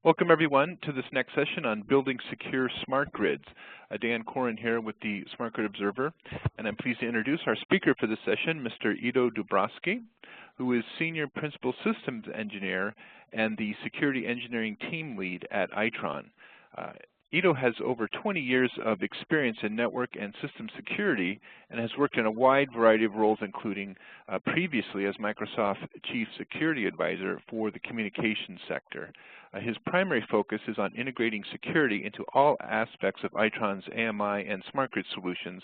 Welcome everyone to this next session on building secure smart grids. Dan Corin here with the Smart Grid Observer, and I'm pleased to introduce our speaker for this session, Mr. Dubrawsky, who is Senior Principal Systems Engineer and the Security Engineering Team Lead at Itron. Ido has over 20 years of experience in network and system security and has worked in a wide variety of roles, including previously as Microsoft Chief Security Advisor for the communications sector. His primary focus is on integrating security into all aspects of Itron's AMI and smart grid solutions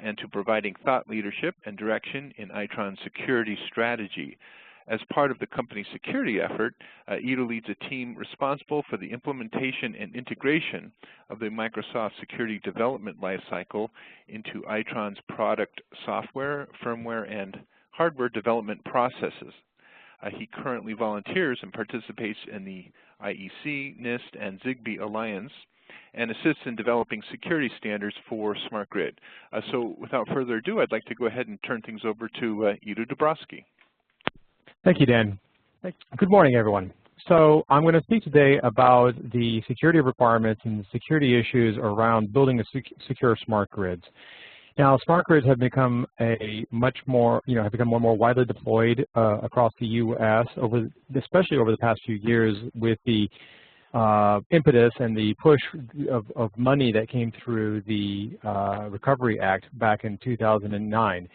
and to providing thought leadership and direction in Itron's security strategy. As part of the company's security effort, Ido leads a team responsible for the implementation and integration of the Microsoft Security Development Lifecycle into Itron's product software, firmware, and hardware development processes. He currently volunteers and participates in the IEC, NIST, and Zigbee Alliance, and assists in developing security standards for smart grid. So without further ado, I'd like to go ahead and turn things over to Ido Dubrawsky. Thank you, Dan. Good morning, everyone. So I'm going to speak today about the security requirements and the security issues around building a secure smart grids. Now, smart grids have become much more and more widely deployed across the U.S. especially over the past few years with the impetus and the push of money that came through the Recovery Act back in 2009.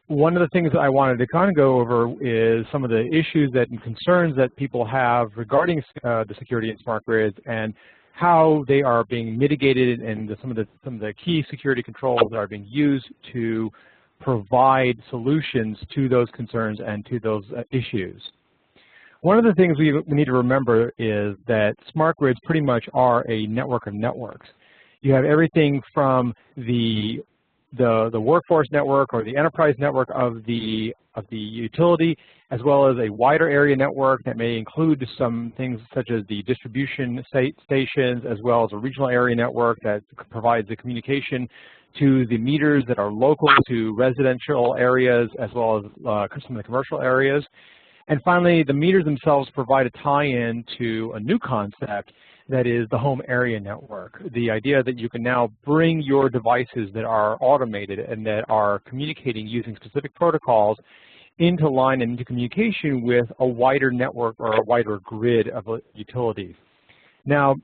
One of the things that I wanted to kind of go over is some of the issues and concerns that people have regarding the security in smart grids and how they are being mitigated and some of the key security controls that are being used to provide solutions to those concerns and to those issues. One of the things we need to remember is that smart grids pretty much are a network of networks. You have everything from the workforce network or the enterprise network of the utility, as well as a wider area network that may include some things such as the distribution stations, as well as a regional area network that provides the communication to the meters that are local to residential areas, as well as some of the commercial areas. And finally, the meters themselves provide a tie-in to a new concept that is the home area network. The idea that you can now bring your devices that are automated and that are communicating using specific protocols into line and into communication with a wider network or a wider grid of utilities. Now,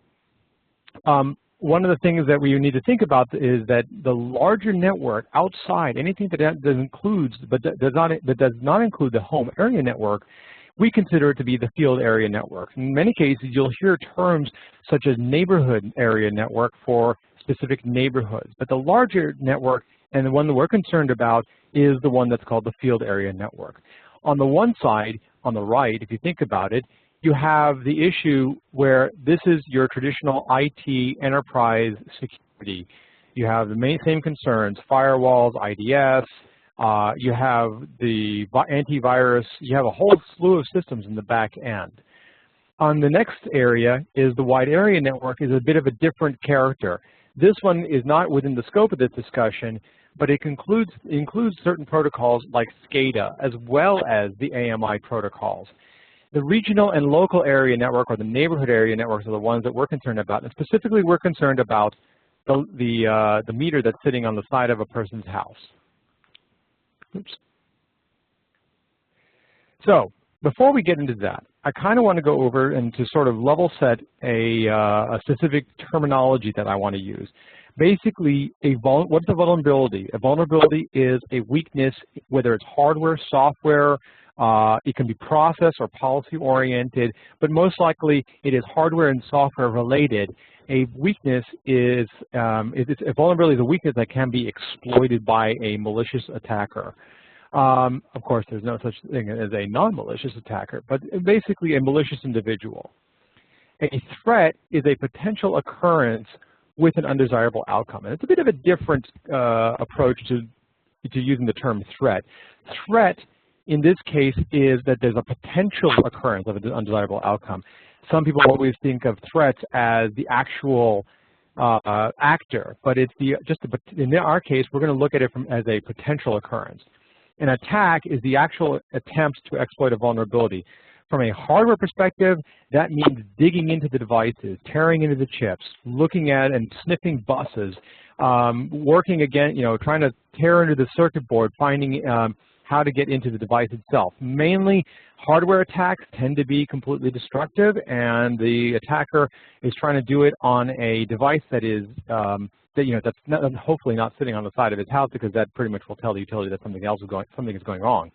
one of the things that we need to think about is that the larger network outside, anything that includes but does not include the home area network, we consider it to be the field area network. In many cases, you'll hear terms such as neighborhood area network for specific neighborhoods. But the larger network and the one that we're concerned about is the one that's called the field area network. On the one side, on the right, if you think about it, you have the issue where this is your traditional IT enterprise security. You have the same concerns, firewalls, IDS, you have the antivirus, you have a whole slew of systems in the back end. On the next area is the wide area network, is a bit of a different character. This one is not within the scope of this discussion, but it includes certain protocols like SCADA as well as the AMI protocols. The regional and local area network or the neighborhood area networks are the ones that we're concerned about, and specifically we're concerned about the meter that's sitting on the side of a person's house. Oops. So before we get into that, I kind of want to go over and to sort of level set a specific terminology that I want to use. Basically, what's a vulnerability? A vulnerability is a weakness, whether it's hardware, software, it can be process or policy oriented, but most likely it is hardware and software related. A weakness is, a vulnerability is a weakness that can be exploited by a malicious attacker. Of course, there's no such thing as a non-malicious attacker, but basically a malicious individual. A threat is a potential occurrence with an undesirable outcome. And it's a bit of a different approach to using the term threat. Threat, in this case, is that there's a potential occurrence of an undesirable outcome. Some people always think of threats as the actual actor, but it's in our case, we're going to look at it as a potential occurrence. An attack is the actual attempt to exploit a vulnerability. From a hardware perspective, that means digging into the devices, tearing into the chips, looking at and sniffing buses, working again, trying to tear into the circuit board, finding how to get into the device itself. Mainly, hardware attacks tend to be completely destructive, and the attacker is trying to do it on a device that is that's not, hopefully not sitting on the side of his house, because that pretty much will tell the utility that something is going wrong.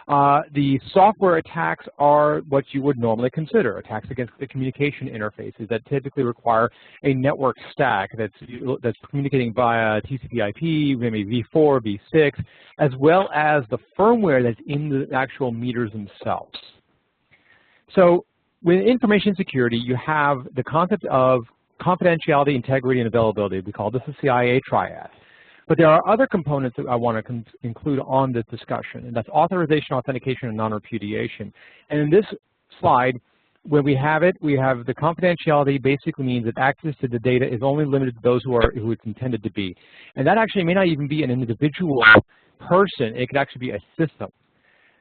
The software attacks are what you would normally consider attacks against the communication interfaces that typically require a network stack that's communicating via TCP/IP, maybe v4, v6, as well as the firmware that's in the actual meters themselves. So with information security, you have the concept of confidentiality, integrity, and availability. We call this the CIA triad. But there are other components that I want to include on this discussion, and that's authorization, authentication, and non-repudiation. And in this slide, where we have it, we have the confidentiality basically means that access to the data is only limited to those who it's intended to be. And that actually may not even be an individual person. It could actually be a system.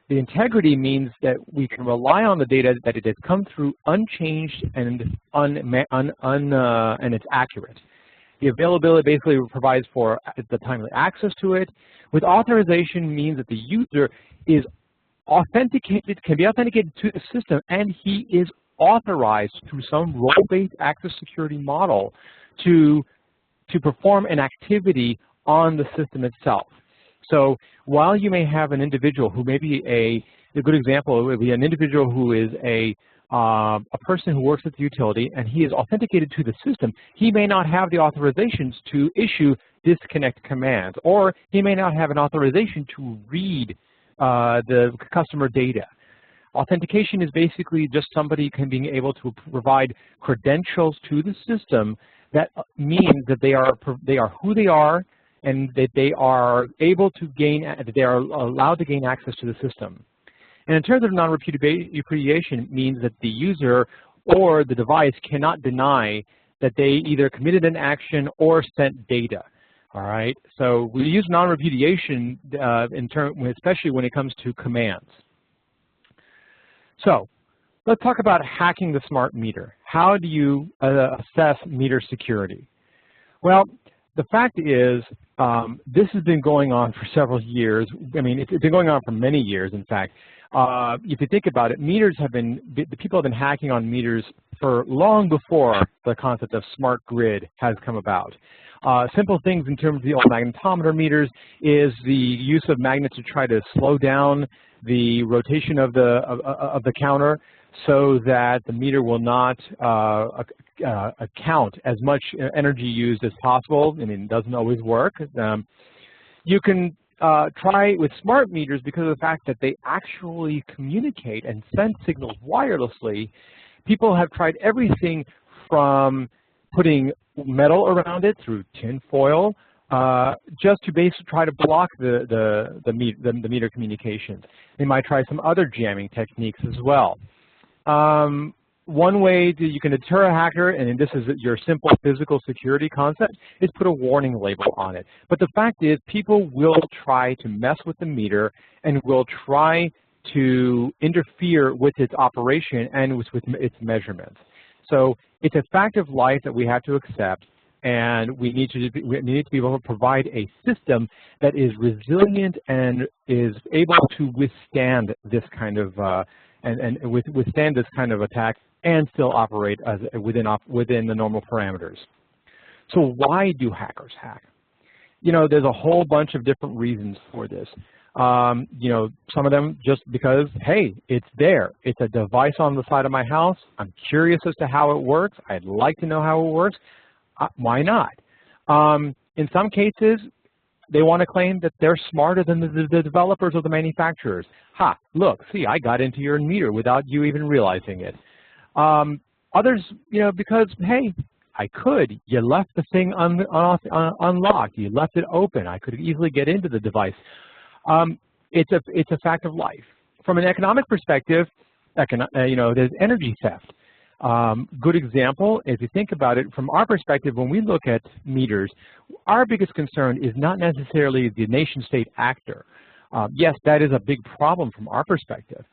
The integrity means that we can rely on the data, that it has come through unchanged and it's accurate. The availability basically provides for the timely access to it. With authorization means that the user is authenticated, can be authenticated to the system, and he is authorized through some role-based access security model to perform an activity on the system itself. So while you may have an individual who may be a good example would be an individual who is a person who works at the utility and he is authenticated to the system, he may not have the authorizations to issue disconnect commands, or he may not have an authorization to read the customer data. Authentication is basically just somebody being able to provide credentials to the system that means that they are who they are, and that they are able to gain, that they are allowed to gain access to the system. And in terms of non-repudiation, it means that the user or the device cannot deny that they either committed an action or sent data. All right, so we use non-repudiation especially when it comes to commands. So let's talk about hacking the smart meter. How do you assess meter security? Well, the fact is, this has been going on for several years. I mean, it's been going on for many years, in fact. If you think about it, the people have been hacking on meters for long before the concept of smart grid has come about. Simple things in terms of the old magnetometer meters is the use of magnets to try to slow down the rotation of the counter so that the meter will not account as much energy used as possible. I mean, it doesn't always work. You can try with smart meters because of the fact that they actually communicate and send signals wirelessly. People have tried everything from putting metal around it through tin foil, just to basically try to block the meter communications. They might try some other jamming techniques as well. One way that you can deter a hacker, and this is your simple physical security concept, is put a warning label on it. But the fact is, people will try to mess with the meter and will try to interfere with its operation and with its measurements. So it's a fact of life that we have to accept, and we need to be able to provide a system that is resilient and is able to withstand this kind of withstand this kind of attack and still operate as within the normal parameters. So why do hackers hack? You know, there's a whole bunch of different reasons for this. You know, some of them just because, hey, it's there. It's a device on the side of my house. I'm curious as to how it works. I'd like to know how it works. Why not? In some cases, they want to claim that they're smarter than the developers or the manufacturers. Ha, look, see, I got into your meter without you even realizing it. Others, you know, because, hey, I could. You left the thing unlocked. You left it open. I could easily get into the device. It's a fact of life. From an economic perspective, you know, there's energy theft. Good example, if you think about it, from our perspective, when we look at meters, our biggest concern is not necessarily the nation-state actor. Yes, that is a big problem from our perspective.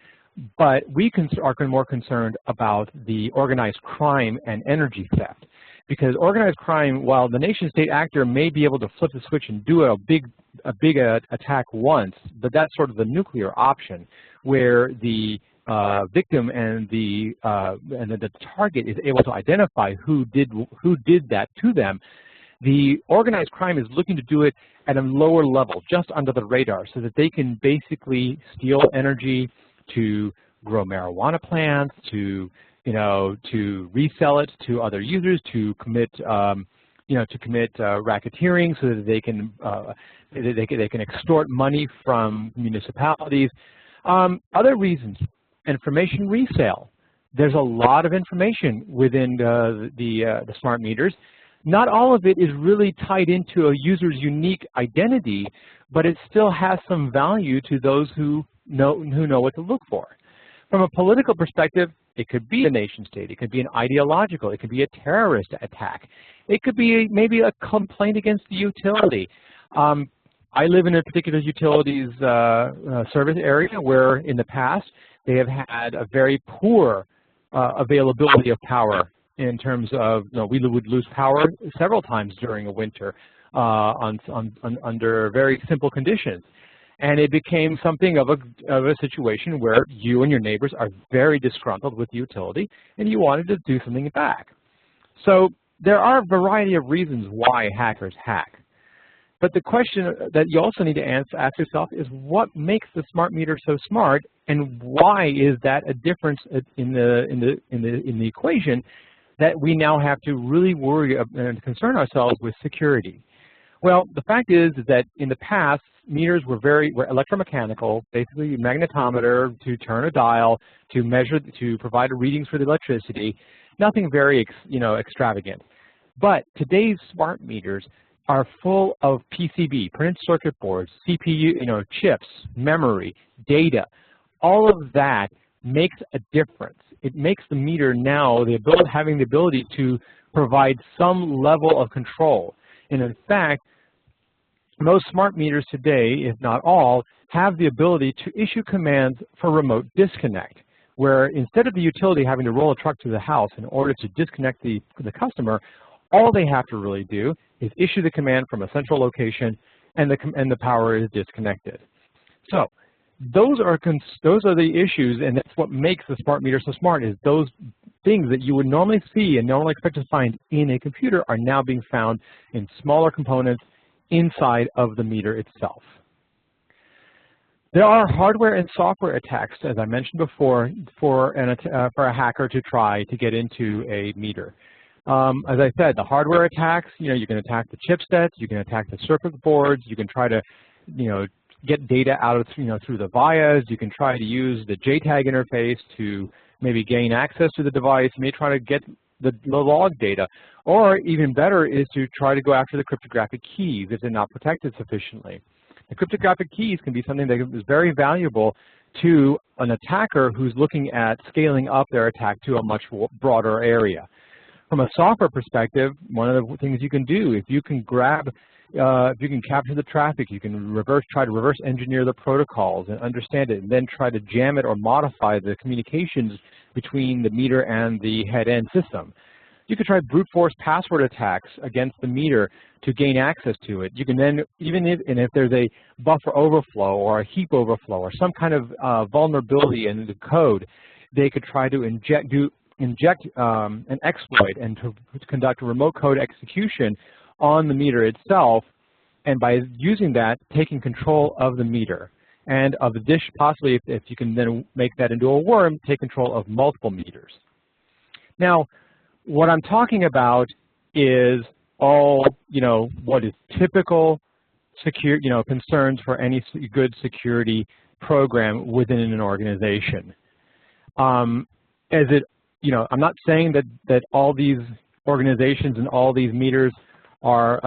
But we are more concerned about the organized crime and energy theft. Because organized crime, while the nation-state actor may be able to flip the switch and do a big attack once, but that's sort of the nuclear option, where the victim and the target is able to identify who did that to them. The organized crime is looking to do it at a lower level, just under the radar, so that they can basically steal energy to grow marijuana plants, to resell it to other users, to commit racketeering, so that they can extort money from municipalities. Other reasons, information resale. There's a lot of information within the smart meters. Not all of it is really tied into a user's unique identity, but it still has some value to those who know what to look for. From a political perspective, it could be a nation state. It could be an ideological. It could be a terrorist attack. It could be maybe a complaint against the utility. I live in a particular utilities service area where in the past they have had a very poor availability of power, in terms of, we would lose power several times during a winter under very simple conditions. And it became something of a situation where you and your neighbors are very disgruntled with the utility, and you wanted to do something back. So there are a variety of reasons why hackers hack. But the question that you also need to ask yourself is, what makes the smart meter so smart, and why is that a difference in the equation that we now have to really worry and concern ourselves with security? Well, the fact is that in the past, meters were electromechanical, basically a magnetometer to turn a dial, to measure, to provide readings for the electricity, nothing very extravagant. But today's smart meters are full of PCB, printed circuit boards, CPU, chips, memory, data. All of that makes a difference. It makes the meter now having the ability to provide some level of control. And in fact, most smart meters today, if not all, have the ability to issue commands for remote disconnect, where instead of the utility having to roll a truck to the house in order to disconnect the customer, all they have to really do is issue the command from a central location, and the power is disconnected. So those are the issues, and that's what makes the smart meter so smart, is those things that you would normally see and normally expect to find in a computer are now being found in smaller components inside of the meter itself. There are hardware and software attacks, as I mentioned before, for a hacker to try to get into a meter. As I said, the hardware attacks, you can attack the chipsets, you can attack the circuit boards, you can try to, get data out of, through the vias, you can try to use the JTAG interface to maybe gain access to the device, you may try to get the log data, or even better is to try to go after the cryptographic keys if they're not protected sufficiently. The cryptographic keys can be something that is very valuable to an attacker who's looking at scaling up their attack to a much broader area. From a software perspective, one of the things you can do, if you can capture the traffic, you can try to reverse engineer the protocols and understand it, and then try to jam it or modify the communications between the meter and the head-end system. You could try brute force password attacks against the meter to gain access to it. You can then, if there's a buffer overflow or a heap overflow or some kind of vulnerability in the code, they could try to inject an exploit and to conduct a remote code execution on the meter itself, and by using that, taking control of the meter and of the dish, possibly if you can then make that into a worm, take control of multiple meters. Now, what I'm talking about is all, what is typical concerns for any good security program within an organization. I'm not saying that all these organizations and all these meters are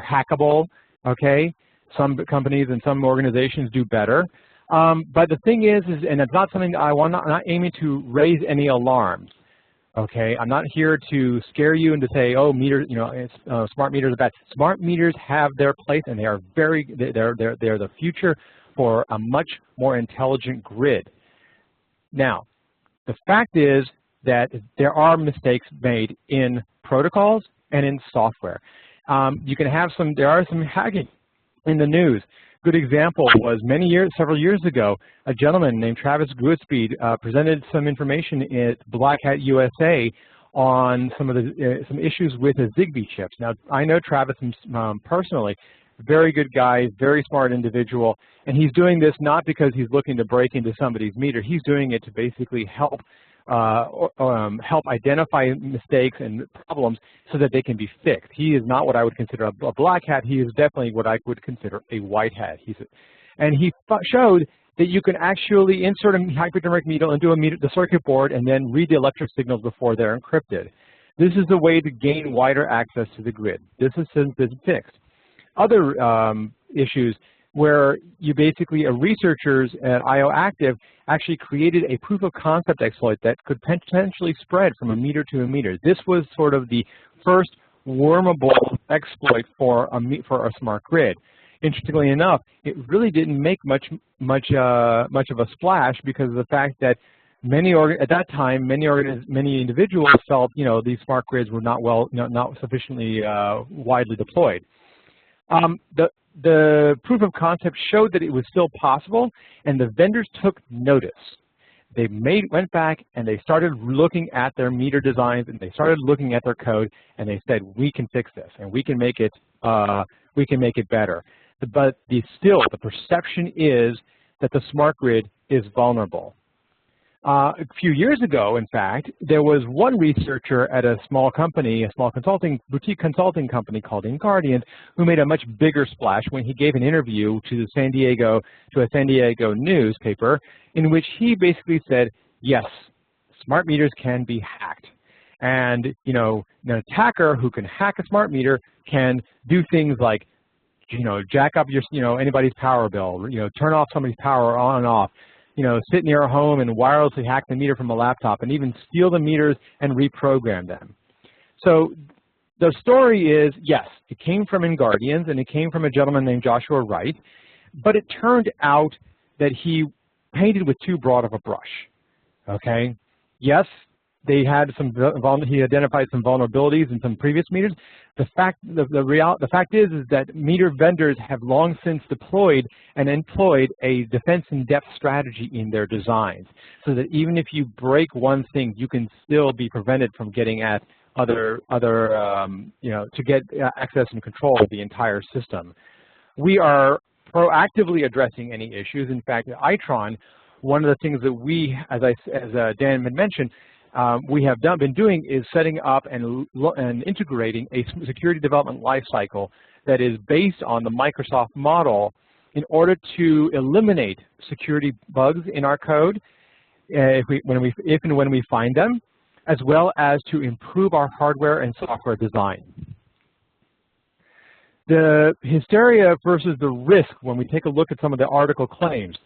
hackable. Okay, some companies and some organizations do better. But the thing is, and it's not something that I'm not aiming to raise any alarms. Okay, I'm not here to scare you and to say, oh, smart meters are bad. Smart meters have their place, and they are they're the future for a much more intelligent grid. Now, the fact is that there are mistakes made in protocols and in software. There are some hacking in the news. Good example was several years ago, a gentleman named Travis Goodspeed presented some information at Black Hat USA on some issues with his Zigbee chips. Now, I know Travis personally. Very good guy, very smart individual, and he's doing this not because he's looking to break into somebody's meter. He's doing it to basically help identify mistakes and problems so that they can be fixed. He is not what I would consider a black hat. He is definitely what I would consider a white hat. And he showed that you can actually insert a hypodermic needle into the circuit board and then read the electric signals before they're encrypted. This is a way to gain wider access to the grid. This has since been fixed. Other issues where researchers at IO Active actually created a proof of concept exploit that could potentially spread from a meter to a meter. This was sort of the first wormable exploit for a smart grid. Interestingly enough, it really didn't make much of a splash because of the fact that at that time many individuals felt these smart grids were not sufficiently widely deployed. The proof of concept showed that it was still possible, and the vendors took notice. They went back and they started looking at their meter designs, and they started looking at their code, and they said, we can fix this and we can make it better. But the perception is that the smart grid is vulnerable. A few years ago, in fact, there was one researcher at a small company, boutique consulting company called Inguardians, who made a much bigger splash when he gave an interview to a San Diego newspaper, in which he basically said, yes, smart meters can be hacked. And an attacker who can hack a smart meter can do things like jack up anybody's power bill, turn off somebody's power on and off, sit near a home and wirelessly hack the meter from a laptop, and even steal the meters and reprogram them. So the story is, yes, it came from Inguardians, and it came from a gentleman named Joshua Wright, but it turned out that he painted with too broad of a brush. Okay? Yes, he identified some vulnerabilities in some previous meters. The fact is that meter vendors have long since deployed and employed a defense in depth strategy in their designs, so that even if you break one thing, you can still be prevented from getting at to get access and control of the entire system. We are proactively addressing any issues. In fact, at Itron, one of the things that we, as Dan had mentioned, we have been doing is setting up and integrating a security development lifecycle that is based on the Microsoft model in order to eliminate security bugs in our code if and when we find them, as well as to improve our hardware and software design. The hysteria versus the risk when we take a look at some of the article claims.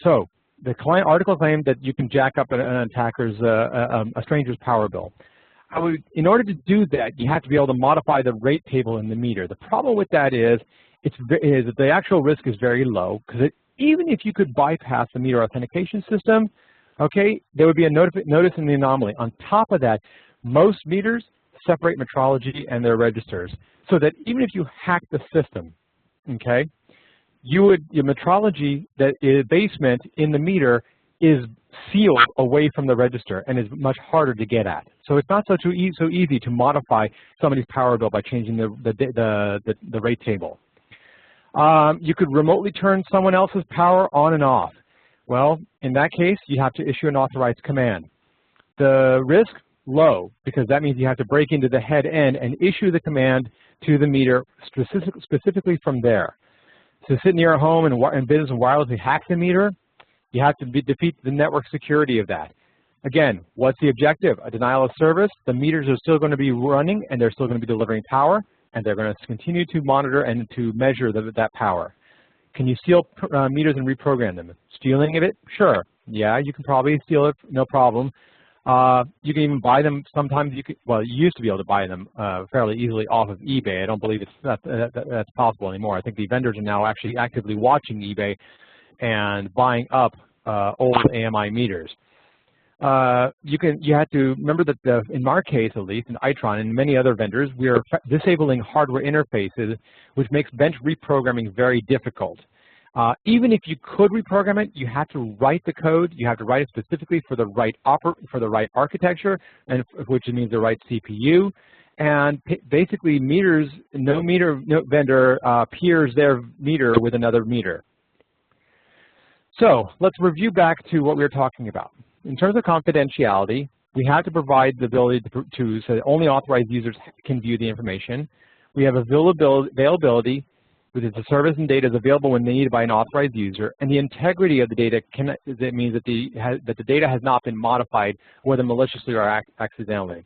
So, the article claimed that you can jack up an attacker's, a stranger's power bill. In order to do that, you have to be able to modify the rate table in the meter. The problem with that is that the actual risk is very low, because even if you could bypass the meter authentication system, okay, there would be a notice in the anomaly. On top of that, most meters separate metrology and their registers, so that even if you hack the system, okay, your metrology that is basement in the meter is sealed away from the register and is much harder to get at. So it's not so easy to modify somebody's power bill by changing the rate table. You could remotely turn someone else's power on and off. Well, in that case, you have to issue an authorized command. The risk, low, because that means you have to break into the head end and issue the command to the meter specifically from there. To sit near a home and business and wirelessly hack the meter, you have to defeat the network security of that. Again, what's the objective? A denial of service. The meters are still going to be running, and they're still going to be delivering power, and they're going to continue to monitor and to measure that power. Can you steal meters and reprogram them? Stealing of it? Sure. Yeah, you can probably steal it, no problem. You can even buy them. Sometimes you used to be able to buy them fairly easily off of eBay. I don't believe that's possible anymore. I think the vendors are now actually actively watching eBay and buying up old AMI meters. You have to remember that in our case, at least in Itron and many other vendors, we are disabling hardware interfaces, which makes bench reprogramming very difficult. Even if you could reprogram it, you have to write the code. You have to write it specifically for the right architecture, and which means the right CPU. And basically, no vendor peers their meter with another meter. So let's review back to what we were talking about. In terms of confidentiality, we have to provide the ability to so that only authorized users can view the information. We have availability, which is the service and data is available when needed by an authorized user, and the integrity of the data that means that the data has not been modified, whether maliciously or accidentally.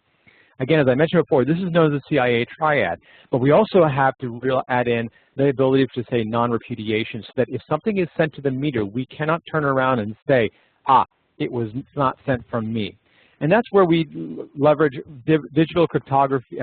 Again, as I mentioned before, this is known as the CIA triad, but we also have to add in the ability to say non-repudiation, so that if something is sent to the meter, we cannot turn around and say, it was not sent from me. And that's where we leverage digital cryptography,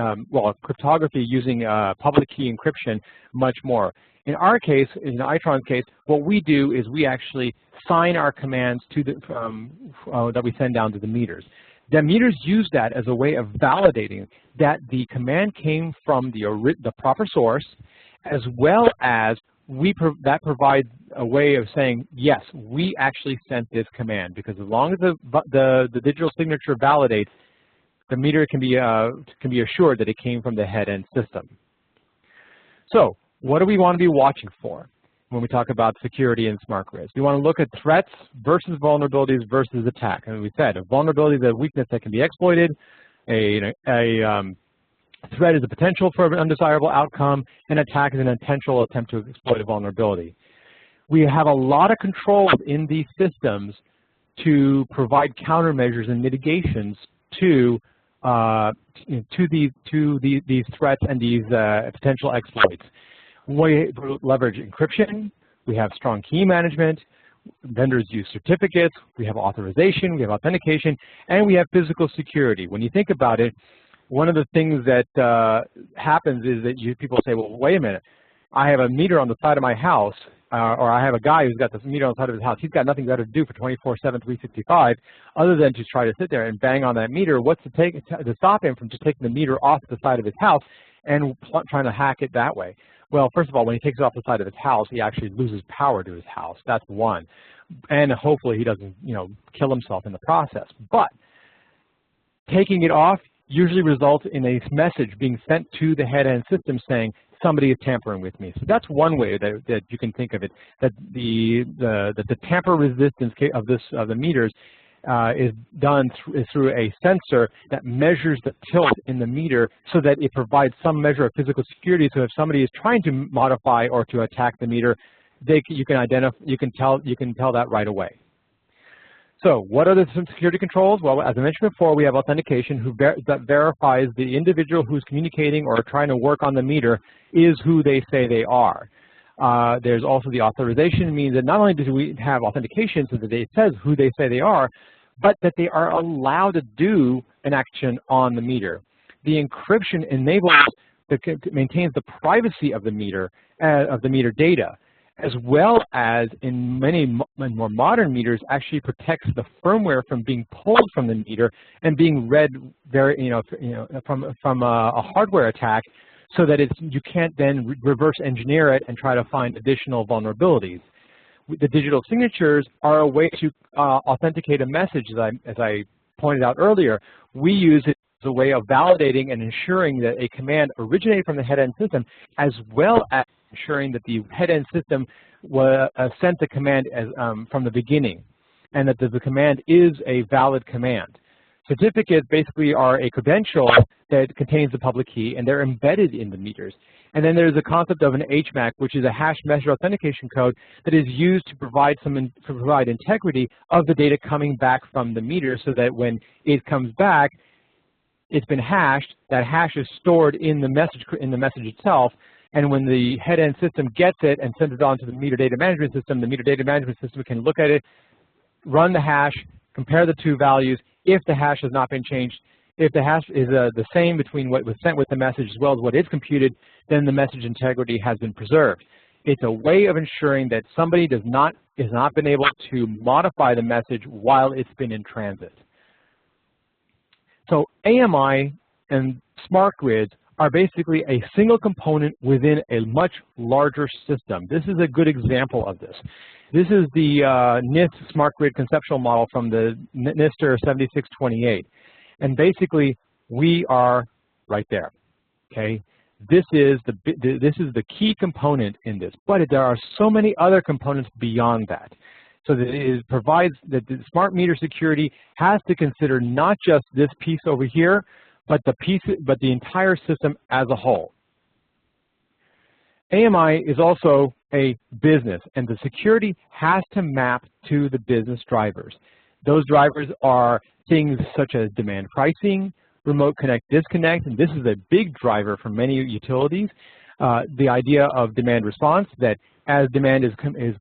cryptography using public key encryption much more. In our case, in Itron's case, what we do is we actually sign our commands to that we send down to the meters. The meters use that as a way of validating that the command came from the proper source, as well as that provides a way of saying, yes, we actually sent this command, because as long as the digital signature validates, the meter can be assured that it came from the head-end system. So what do we want to be watching for when we talk about security and smart grids? We want to look at threats versus vulnerabilities versus attack. And we said a vulnerability is a weakness that can be exploited. Threat is a potential for an undesirable outcome, and attack is an intentional attempt to exploit a vulnerability. We have a lot of control in these systems to provide countermeasures and mitigations to these threats and these potential exploits. We leverage encryption, we have strong key management, vendors use certificates, we have authorization, we have authentication, and we have physical security. When you think about it, one of the things that happens is that people say, well, wait a minute, I have a meter on the side of my house, or I have a guy who's got this meter on the side of his house. He's got nothing better to do for 24/7, 365, other than to try to sit there and bang on that meter. What's to stop him from just taking the meter off the side of his house and trying to hack it that way? Well, first of all, when he takes it off the side of his house, he actually loses power to his house. That's one. And hopefully he doesn't, kill himself in the process. But taking it off usually results in a message being sent to the head-end system saying somebody is tampering with me. So that's one way that you can think of it, that the tamper resistance of the meters is done through a sensor that measures the tilt in the meter, so that it provides some measure of physical security. So if somebody is trying to modify or to attack the meter, you can tell that right away. So what are some security controls? Well, as I mentioned before, we have authentication that verifies the individual who's communicating or trying to work on the meter is who they say they are. There's also the authorization, means that not only do we have authentication so that it says who they say they are, but that they are allowed to do an action on the meter. The encryption maintains the privacy of the meter data, as well as in many more modern meters actually protects the firmware from being pulled from the meter and being read from a hardware attack, so that you can't then reverse engineer it and try to find additional vulnerabilities. The digital signatures are a way to authenticate a message, as I pointed out earlier. We use it as a way of validating and ensuring that a command originated from the head-end system, as well as ensuring that the head-end system sent the command from the beginning, and that the command is a valid command. Certificates basically are a credential that contains the public key, and they're embedded in the meters. And then there's a concept of an HMAC, which is a hash method authentication code that is used to provide integrity of the data coming back from the meter, so that when it comes back, it's been hashed. That hash is stored in the message itself. And when the head-end system gets it and sends it on to the meter data management system can look at it, run the hash, compare the two values. If the hash has not been changed, if the hash is the same between what was sent with the message as well as what is computed, then the message integrity has been preserved. It's a way of ensuring that somebody has not been able to modify the message while it's been in transit. So AMI and smart grids are basically a single component within a much larger system. This is a good example of this. This is the NIST smart grid conceptual model from the NISTer 7628. And basically, we are right there, okay? This is the key component in this, but there are so many other components beyond that. So that it provides that the smart meter security has to consider not just this piece over here, but the entire system as a whole. AMI is also a business, and the security has to map to the business drivers. Those drivers are things such as demand pricing, remote connect disconnect, and this is a big driver for many utilities. The idea of demand response, that as demand is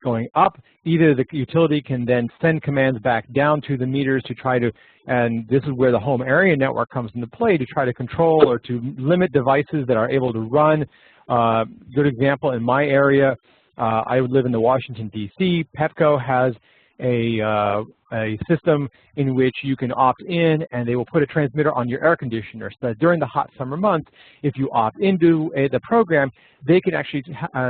going up, either the utility can then send commands back down to the meters to try to, and this is where the home area network comes into play, to try to control or to limit devices that are able to run. Good example in my area, I live in the Washington, D.C. Pepco has a system in which you can opt in, and they will put a transmitter on your air conditioner, so that during the hot summer months, if you opt into the program, they can actually,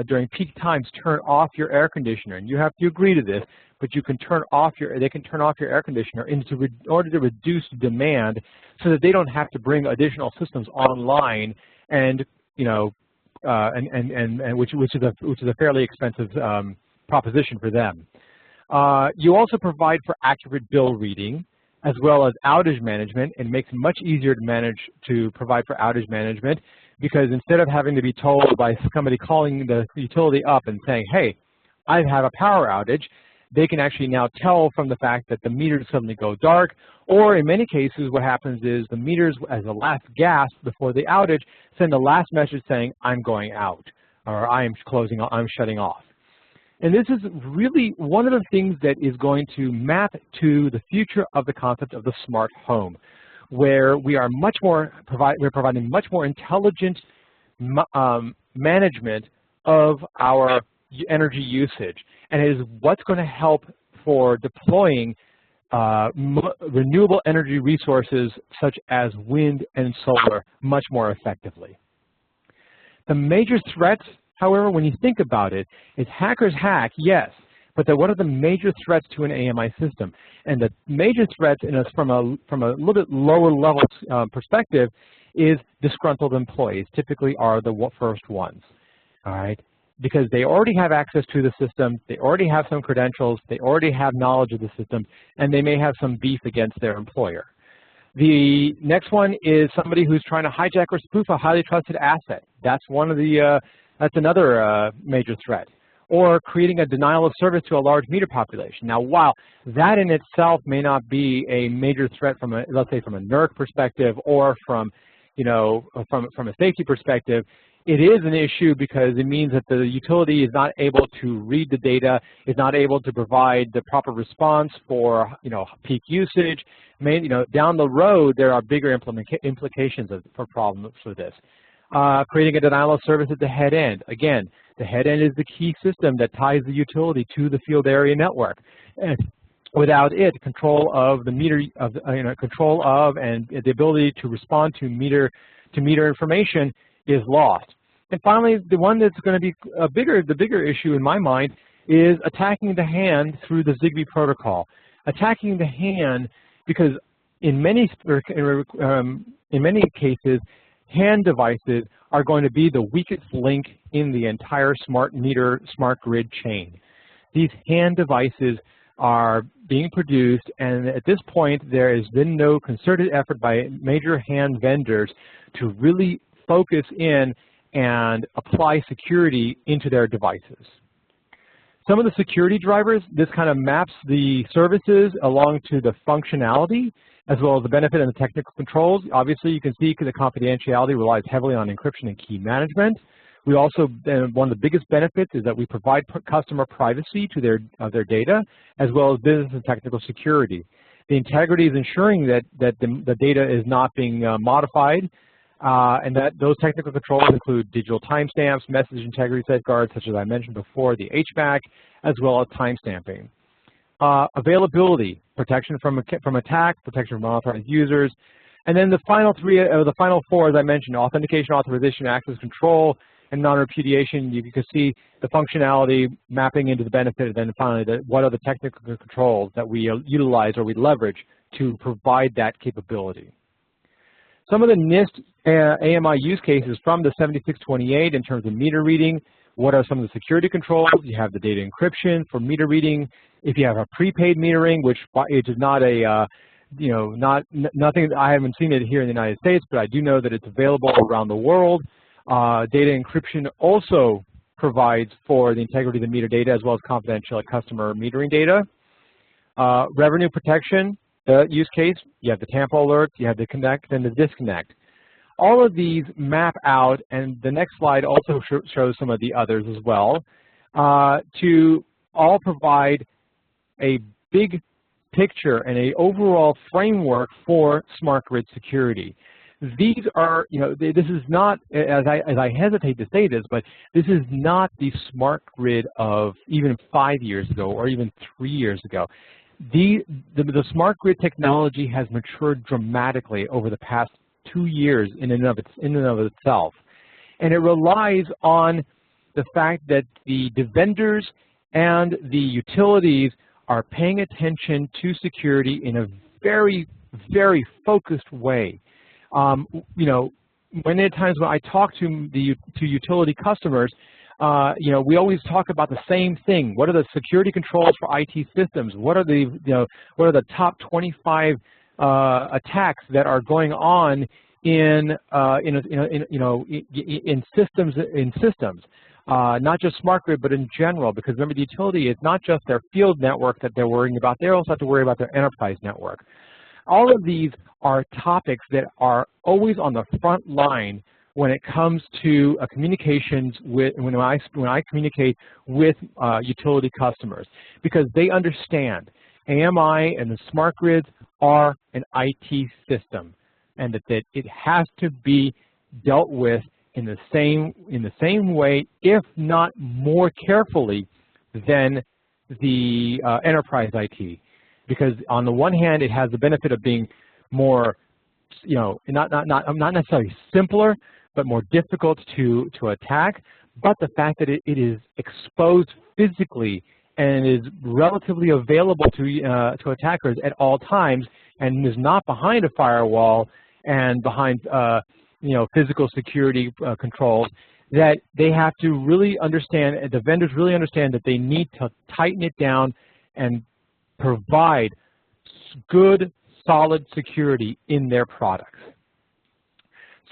during peak times, turn off your air conditioner. And you have to agree to this, but you can turn off they can turn off your air conditioner in order to reduce demand, so that they don't have to bring additional systems online, and which is a fairly expensive proposition for them. You also provide for accurate bill reading as well as outage management, and makes it much easier to provide for outage management, because instead of having to be told by somebody calling the utility up and saying, hey, I have a power outage, they can actually now tell from the fact that the meters suddenly go dark, or in many cases what happens is the meters, as the last gasp before the outage, send the last message saying, I'm going out, or I'm shutting off. And this is really one of the things that is going to map to the future of the concept of the smart home, where we are we're providing much more intelligent management of our energy usage, and it is what's going to help for deploying renewable energy resources such as wind and solar much more effectively. The major threats, however, when you think about it, is hackers hack, yes, but what are the major threats to an AMI system? And the major threats from a little bit lower level perspective is disgruntled employees typically are the first ones, all right? Because they already have access to the system, they already have some credentials, they already have knowledge of the system, and they may have some beef against their employer. The next one is somebody who's trying to hijack or spoof a highly trusted asset. That's one of the that's another major threat. Or creating a denial of service to a large meter population. Now, while that in itself may not be a major threat from let's say from a NERC perspective, or from a safety perspective, it is an issue because it means that the utility is not able to read the data, is not able to provide the proper response for peak usage. Down the road there are bigger implications for problems for this. Creating a denial of service at the head end. Again, the head end is the key system that ties the utility to the field area network. And without it, control of the meter, control of and the ability to respond to meter information is lost. And finally, the one that's going to be the bigger issue in my mind is attacking the hand through the Zigbee protocol. Attacking the hand because in many cases, hand devices are going to be the weakest link in the entire smart grid chain. These hand devices are being produced, and at this point there has been no concerted effort by major hand vendors to really focus in and apply security into their devices. Some of the security drivers, this kind of maps the services along to the functionality as well as the benefit and the technical controls. Obviously, you can see the confidentiality relies heavily on encryption and key management. We also, one of the biggest benefits is that we provide customer privacy to their data, as well as business and technical security. The integrity is ensuring that the data is not being modified, And those technical controls include digital timestamps, message integrity safeguards, such as I mentioned before, the HVAC, as well as timestamping. Availability, protection from attack, protection from unauthorized users, and then the final four, as I mentioned, authentication, authorization, access control, and non-repudiation. You can see the functionality mapping into the benefit, and then finally, what are the technical controls that we utilize or we leverage to provide that capability. Some of the NIST AMI use cases from the 7628 in terms of meter reading. What are some of the security controls? You have the data encryption for meter reading. If you have a prepaid metering, which it is not a, nothing, I haven't seen it here in the United States, but I do know that it's available around the world. Data encryption also provides for the integrity of the meter data as well as confidential customer metering data. Revenue protection use case, you have the Tampa alerts, you have the connect and the disconnect. All of these map out, and the next slide also shows some of the others as well, to all provide a big picture and an overall framework for smart grid security. These are, this is not, as I hesitate to say this, but this is not the smart grid of even 5 years ago or even 3 years ago. The smart grid technology has matured dramatically over the past 2 years in and of itself, and it relies on the fact that the vendors and the utilities are paying attention to security in a very, very focused way. Many times when I talk to utility customers, we always talk about the same thing. What are the security controls for IT systems? What are the top 25 attacks that are going on in systems? Not just smart grid, but in general, because remember, the utility is not just their field network that they're worrying about, they also have to worry about their enterprise network. All of these are topics that are always on the front line when it comes to communications with, when I communicate with utility customers, because they understand AMI and the smart grids are an IT system, and that it has to be dealt with in the same way, if not more carefully, than the enterprise IT. Because on the one hand, it has the benefit of being more, not necessarily simpler, but more difficult to attack. But the fact that it is exposed physically and is relatively available to attackers at all times, and is not behind a firewall and behind physical security controls, that they have to really understand, the vendors really understand that they need to tighten it down and provide good, solid security in their products.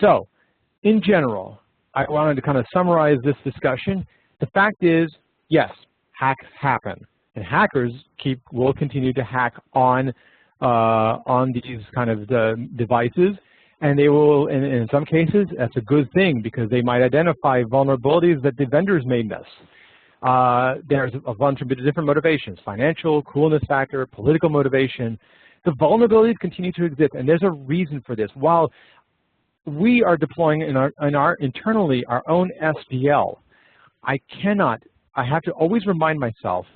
So, in general, I wanted to kind of summarize this discussion. The fact is, yes, hacks happen, and hackers will continue to hack on these kind of devices, and they will, in some cases, that's a good thing, because they might identify vulnerabilities that the vendors may miss. There's a bunch of different motivations: financial, coolness factor, political motivation. The vulnerabilities continue to exist, and there's a reason for this. While we are deploying internally our own SDL, I have to always remind myself,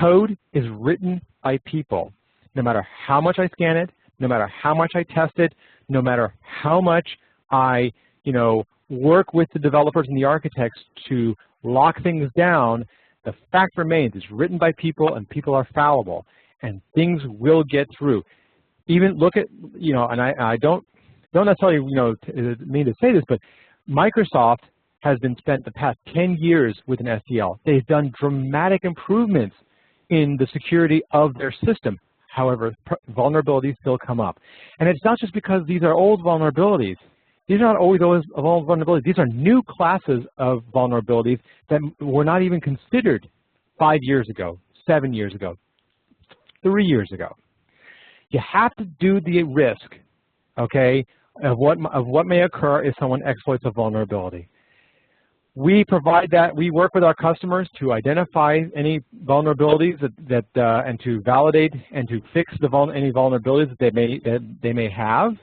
code is written by people. No matter how much I scan it, no matter how much I test it, no matter how much I, work with the developers and the architects to lock things down, the fact remains it's written by people, and people are fallible, and things will get through. Even look at, and I don't necessarily, mean to say this, but Microsoft has been spent the past 10 years with an SDL. They've done dramatic improvements in the security of their system. However, vulnerabilities still come up. And it's not just because these are old vulnerabilities. These are not always old vulnerabilities. These are new classes of vulnerabilities that were not even considered 5 years ago, 7 years ago, 3 years ago. You have to do the risk, okay, of what may occur if someone exploits a vulnerability. We provide that. We work with our customers to identify any vulnerabilities and to validate and to fix any vulnerabilities that they may have.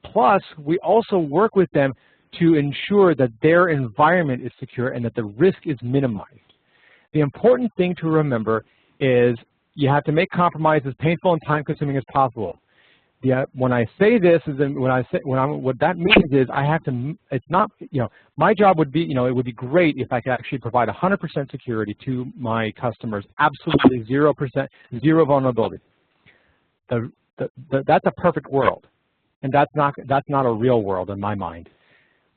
Plus, we also work with them to ensure that their environment is secure and that the risk is minimized. The important thing to remember is you have to make compromise as painful and time-consuming as possible. When I say this, what that means is I have to. It's not. My job would be. It would be great if I could actually provide 100% security to my customers, absolutely 0%, zero vulnerability. That's a perfect world, and that's not a real world in my mind.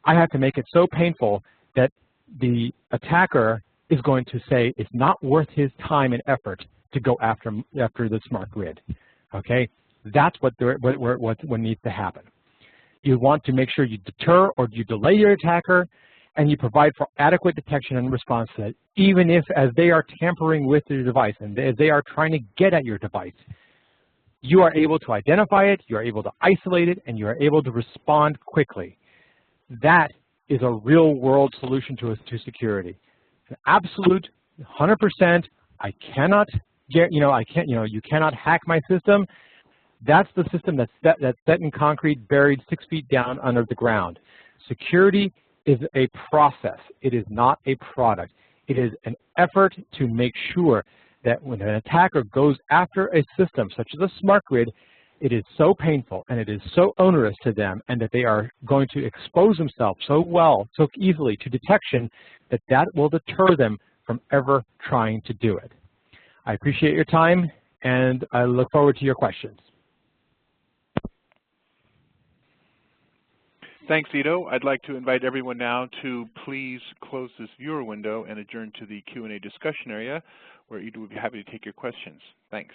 I have to make it so painful that the attacker is going to say it's not worth his time and effort to go after the smart grid. Okay, that's what needs to happen. You want to make sure you deter or you delay your attacker, and you provide for adequate detection and response to that, even if as they are tampering with your device and as they are trying to get at your device, you are able to identify it, you are able to isolate it, and you are able to respond quickly. That is a real-world solution to security. An absolute 100%. I cannot get. You cannot hack my system. That's the system that's set in concrete, buried 6 feet down under the ground. Security is a process. It is not a product. It is an effort to make sure that when an attacker goes after a system such as a smart grid, it is so painful and it is so onerous to them, and that they are going to expose themselves so easily to detection that will deter them from ever trying to do it. I appreciate your time, and I look forward to your questions. Thanks, Ido. I'd like to invite everyone now to please close this viewer window and adjourn to the Q&A discussion area, where Ido would be happy to take your questions. Thanks.